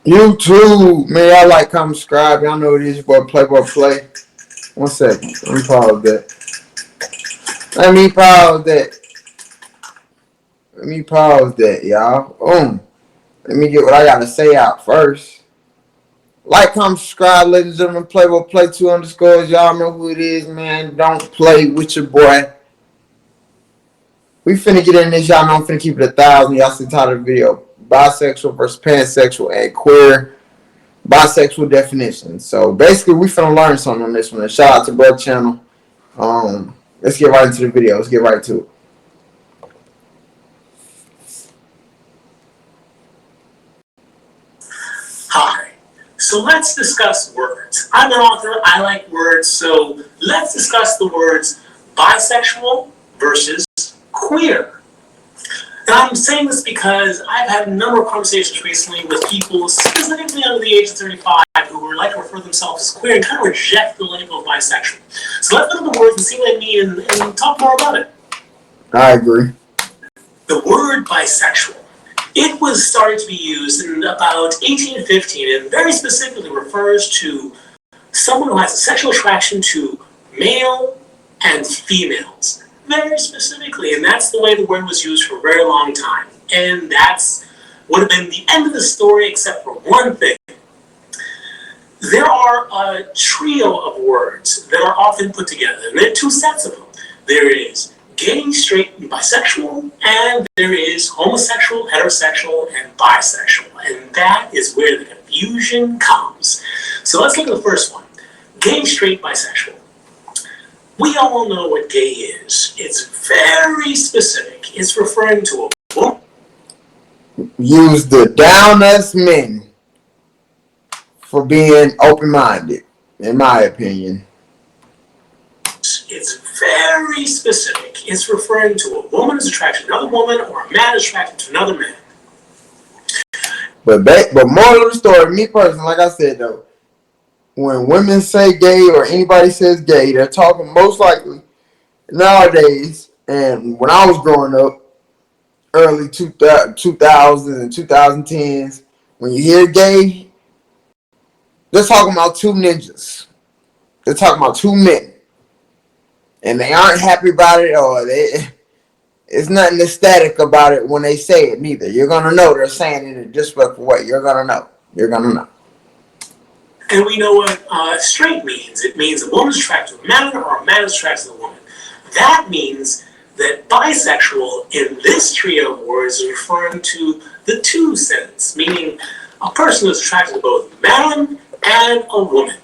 YouTube, man, y'all like, comment, subscribe. Y'all know it is your boy Play. 1 second. Let me pause that. Y'all. Boom. Let me get what I gotta say out first. Like, comment, subscribe, ladies and gentlemen. Play 2 underscores. Y'all know who it is, man. Don't play with your boy. We finna get in this, y'all know I'm finna keep it 1,000. Y'all see the title of the video. Bisexual versus pansexual and queer bisexual definitions. So basically we finna learn something on this one. And shout out to Brother Channel. Let's get right into the video. Let's get right to it. Hi. So let's discuss words. I'm an author, I like words, so let's discuss the words bisexual versus queer. And I'm saying this because I've had a number of conversations recently with people, specifically under the age of 35, who would like to refer themselves as queer and kind of reject the label of bisexual. So let's look at the words and see what they mean and talk more about it. I agree. The word bisexual. It was started to be used in about 1815 and very specifically refers to someone who has a sexual attraction to male and females. Very specifically, and that's the way the word was used for a very long time. And that's would have been the end of the story except for one thing. There are a trio of words that are often put together, and there are 2 sets of them. There is gay, straight, and bisexual, and there is homosexual, heterosexual, and bisexual. And that is where the confusion comes. So let's look at the first one. Gay, straight, bisexual. We all know what gay is. It's very specific. It's referring to a woman. Use the down us men for being open-minded, in my opinion. It's very specific. It's referring to a woman is attracted to another woman or a man is attracted to another man. But moral of the story, me personally, like I said though, when women say gay or anybody says gay, they're talking most likely nowadays, and when I was growing up, early 2000s and 2010s, when you hear gay, they're talking about 2 ninjas. They're talking about 2 men. And they aren't happy about it, or it's nothing ecstatic about it when they say it neither. You're going to know they're saying it in a disrespectful way. You're going to know. You're going to know. And we know what straight means. It means a woman is attracted to a man or a man is attracted to a woman. That means that bisexual in this trio of words is referring to the 2 sense, meaning a person who is attracted to both a man and a woman.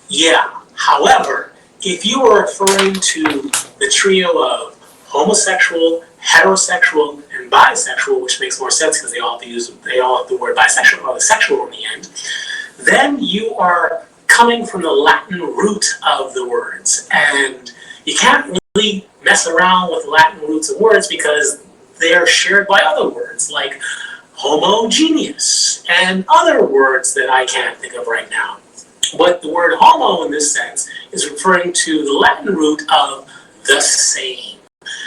Yeah, however, if you are referring to the trio of homosexual, heterosexual, and bisexual, which makes more sense because they all have the word bisexual or the sexual in the end, then you are coming from the Latin root of the words. And you can't really mess around with Latin roots of words because they are shared by other words like homogeneous and other words that I can't think of right now. But the word homo in this sense is referring to the Latin root of the same.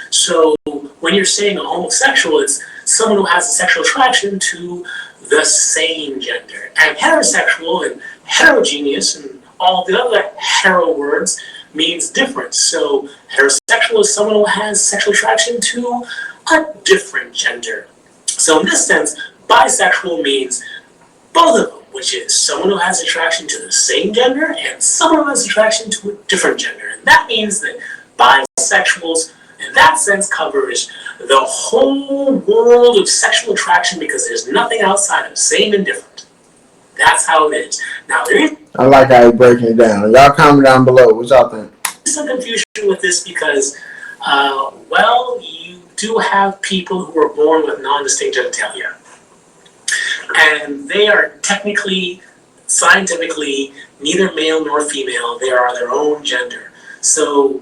So when you're saying a homosexual, it's someone who has a sexual attraction to the same gender. And heterosexual and heterogeneous and all the other hetero words means different. So heterosexual is someone who has sexual attraction to a different gender. So in this sense, bisexual means both of them, which is someone who has attraction to the same gender and someone who has attraction to a different gender. And that means that bisexuals, in that sense, covers the whole world of sexual attraction because there's nothing outside of same and different. That's how it is. Now, there is... I like how you're breaking it down. Y'all comment down below. What y'all think? Some confusion with this because, well, you do have people who are born with non-distinct genitalia. And they are technically, scientifically, neither male nor female. They are their own gender. So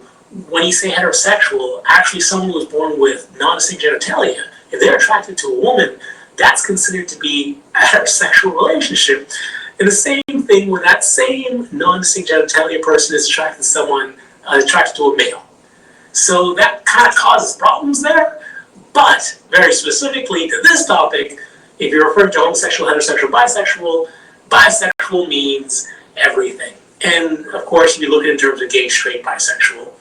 when you say heterosexual, actually someone who was born with non-distinct genitalia, if they're attracted to a woman, that's considered to be a heterosexual relationship. And the same thing when that same non-distinct genitalia person is attracted to someone, attracted to a male. So that kind of causes problems there. But very specifically to this topic, If you're referring to homosexual, heterosexual, bisexual, bisexual means everything. And of course, if you look at it in terms of gay, straight, bisexual,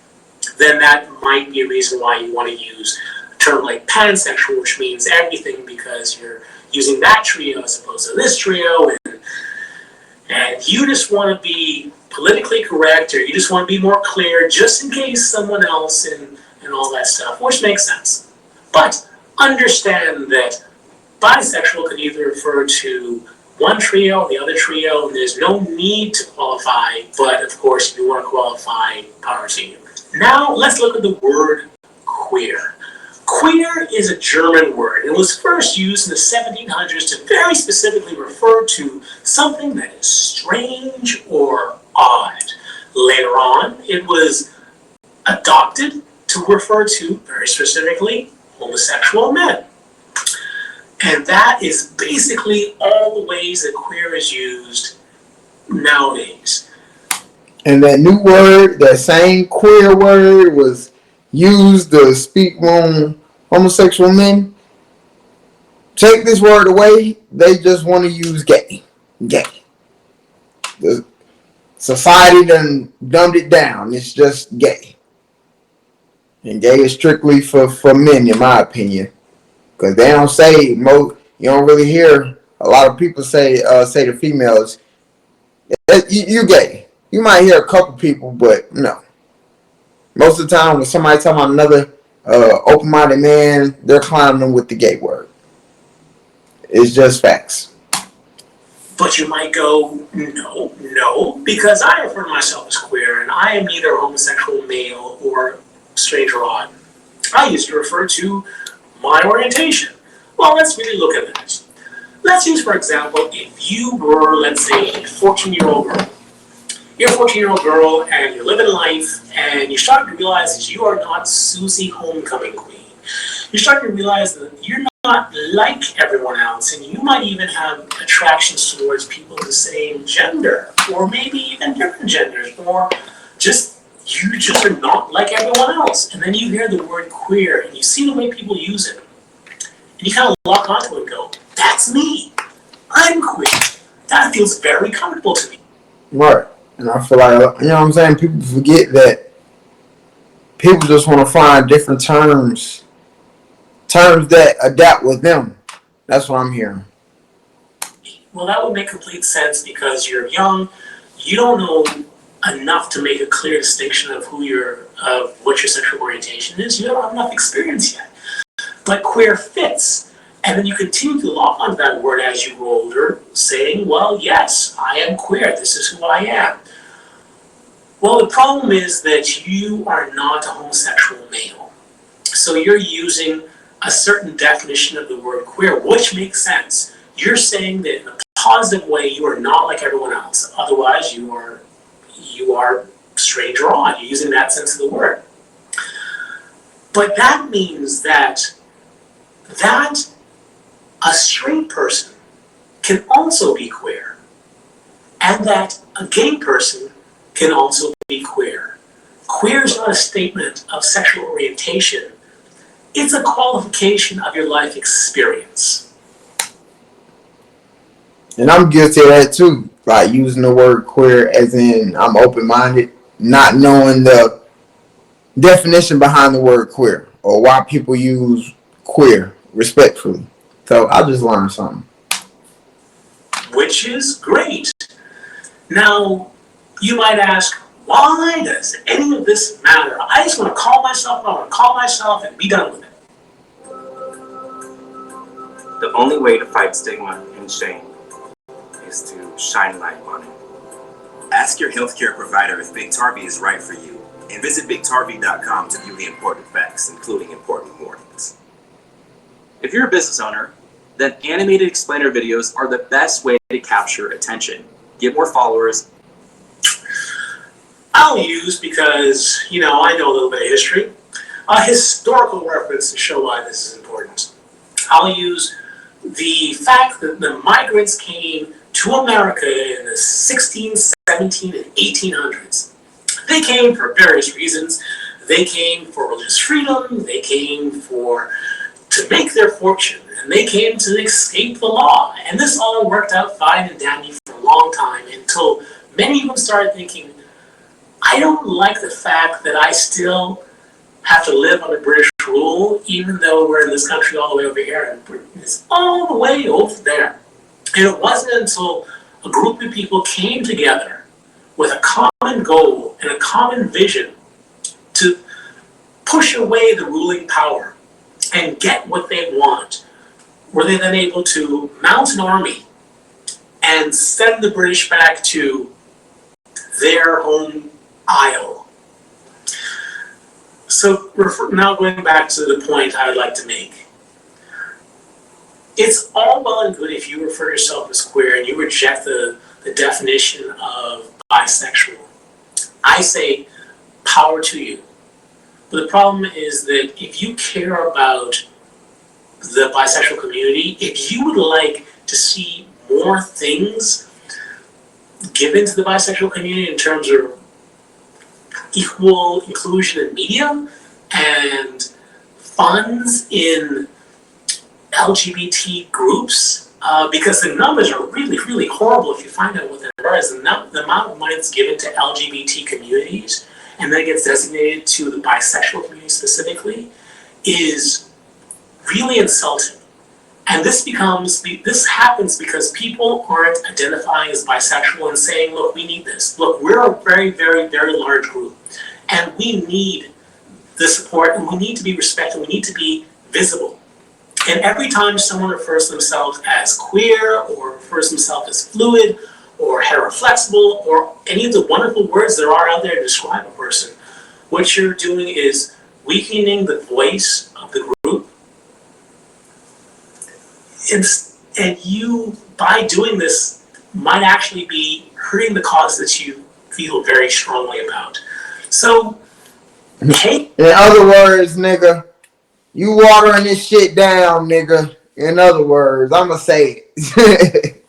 then that might be a reason why you want to use a term like pansexual, which means everything, because you're using that trio as opposed to this trio, and you just want to be politically correct, or you just want to be more clear just in case someone else and all that stuff, which makes sense. But understand that bisexual can either refer to one trio or the other trio, and there's no need to qualify, but of course, if you want to qualify, power to you. Now, let's look at the word queer. Queer is a German word. It was first used in the 1700s to very specifically refer to something that is strange or odd. Later on, it was adopted to refer to, very specifically, homosexual men. And that is basically all the ways that queer is used nowadays. And that new word, that same queer word, was used to speak on homosexual men. Take this word away, they just want to use gay. Gay. The society done dumbed it down. It's just gay. And gay is strictly for men, in my opinion. Because they don't say, you don't really hear a lot of people say to females, you gay. You might hear a couple people, but no. Most of the time, when somebody talking about another open-minded man, they're clowning them with the gay word. It's just facts. But you might go, no, because I refer to myself as queer, and I am neither a homosexual male or straight or odd. I used to refer to my orientation. Well, let's really look at this. Let's use, for example, if you were, let's say, a 14-year-old girl. You're a 14-year-old girl, and you're living life, and you start to realize that you are not Susie Homecoming Queen. You start to realize that you're not like everyone else, and you might even have attractions towards people of the same gender, or maybe even different genders, or you just are not like everyone else. And then you hear the word queer, and you see the way people use it, and you kind of lock onto it and go, that's me. I'm queer. That feels very comfortable to me. Right. And I feel like, you know what I'm saying, people forget that people just want to find different terms that adapt with them. That's what I'm hearing. Well, that would make complete sense because you're young, you don't know enough to make a clear distinction of what your sexual orientation is. You don't have enough experience yet. But queer fits. And then you continue to lock onto that word as you grow older, saying, well, yes, I am queer. This is who I am. Well, the problem is that you are not a homosexual male. So you're using a certain definition of the word queer, which makes sense. You're saying that in a positive way, you are not like everyone else. Otherwise, you are strange or odd. You're using that sense of the word. But that means that a straight person can also be queer, and that a gay person can also be queer. Queer is not a statement of sexual orientation. It's a qualification of your life experience. And I'm guilty of that too. Like using the word queer as in I'm open-minded, not knowing the definition behind the word queer or why people use queer respectfully. So I just learned something. Which is great. Now, you might ask, why does any of this matter? I just want to call myself and be done with it. The only way to fight stigma and shame is to shine light on it. Ask your healthcare provider if Biktarvy is right for you, and visit Biktarvy.com to view the important facts, including important warnings. If you're a business owner, then animated explainer videos are the best way to capture attention, get more followers. I'll use, because, I know a little bit of history, a historical reference to show why this is important. I'll use the fact that the migrants came to America in the 16, 17, and 1800s. They came for various reasons. They came for religious freedom. They came to make their fortune. And and they came to escape the law. And this all worked out fine and dandy for a long time until many of them started thinking, I don't like the fact that I still have to live under British rule, even though we're in this country all the way over here, and Britain is all the way over there. And it wasn't until a group of people came together with a common goal and a common vision to push away the ruling power and get what they want, were they then able to mount an army and send the British back to their home isle. So now going back to the point I would like to make. It's all well and good if you refer yourself as queer and you reject the definition of bisexual. I say power to you. But the problem is that if you care about the bisexual community, if you would like to see more things given to the bisexual community in terms of equal inclusion in media and funds in LGBT groups, because the numbers are really, really horrible if you find out what the number is. The amount of money that's given to LGBT communities and then gets designated to the bisexual community specifically is really insulting. And this happens because people aren't identifying as bisexual and saying, look, we need this. Look, we're a very, very, very large group and we need the support and we need to be respected, we need to be visible. And every time someone refers to themselves as queer or refers to themselves as fluid or heteroflexible or any of the wonderful words there are out there to describe a person, what you're doing is weakening the voice of the group. And you, by doing this, might actually be hurting the cause that you feel very strongly about. So, hey. In other words, nigga, you watering this shit down, nigga. In other words, I'ma say it.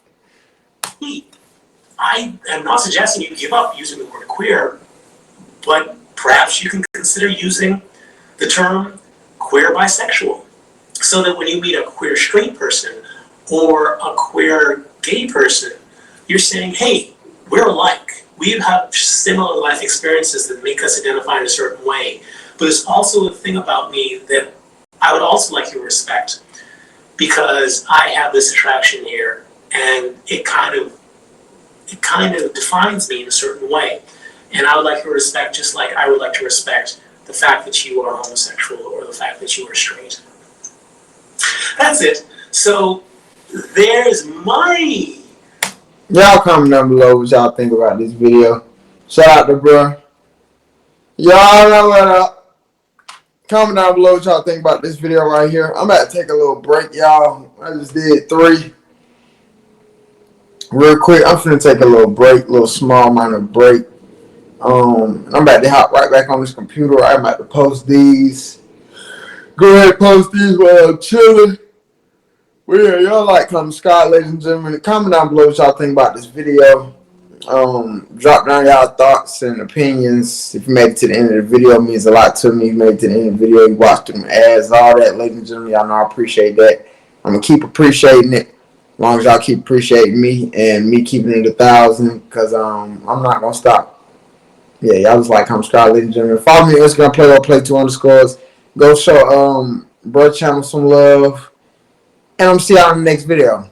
I am not suggesting you give up using the word queer, but perhaps you can consider using the term queer bisexual, so that when you meet a queer straight person or a queer gay person, you're saying, hey, we're alike. We have similar life experiences that make us identify in a certain way. But there's also a thing about me that I would also like you to respect, because I have this attraction here and it kind of defines me in a certain way. And I would like you to respect, just like I would like to respect the fact that you are homosexual or the fact that you are straight. That's it. So there's my... Y'all comment down below what y'all think about this video. Shout out to bruh. Y'all know what up. Comment down below what y'all think about this video right here. I'm about to take a little break, y'all. I just did 3. Real quick, I'm finna take a little break, little small minor break. I'm about to hop right back on this computer. I'm about to post these. Go ahead and post these while I'm chilling. Well, yeah, y'all like Come Scott, ladies and gentlemen. Comment down below what y'all think about this video. Drop down y'all thoughts and opinions. If you made it to the end of the video, it means a lot to me. If you made it to the end of the video, you watched them ads, all that, ladies and gentlemen. Y'all know I appreciate that. I'm going to keep appreciating it as long as y'all keep appreciating me and me keeping it 1,000, because I'm not going to stop. Yeah, y'all just like Come Scott, ladies and gentlemen. Follow me on Instagram, play2_. Go show bro channel some love. And I'm see y'all in the next video.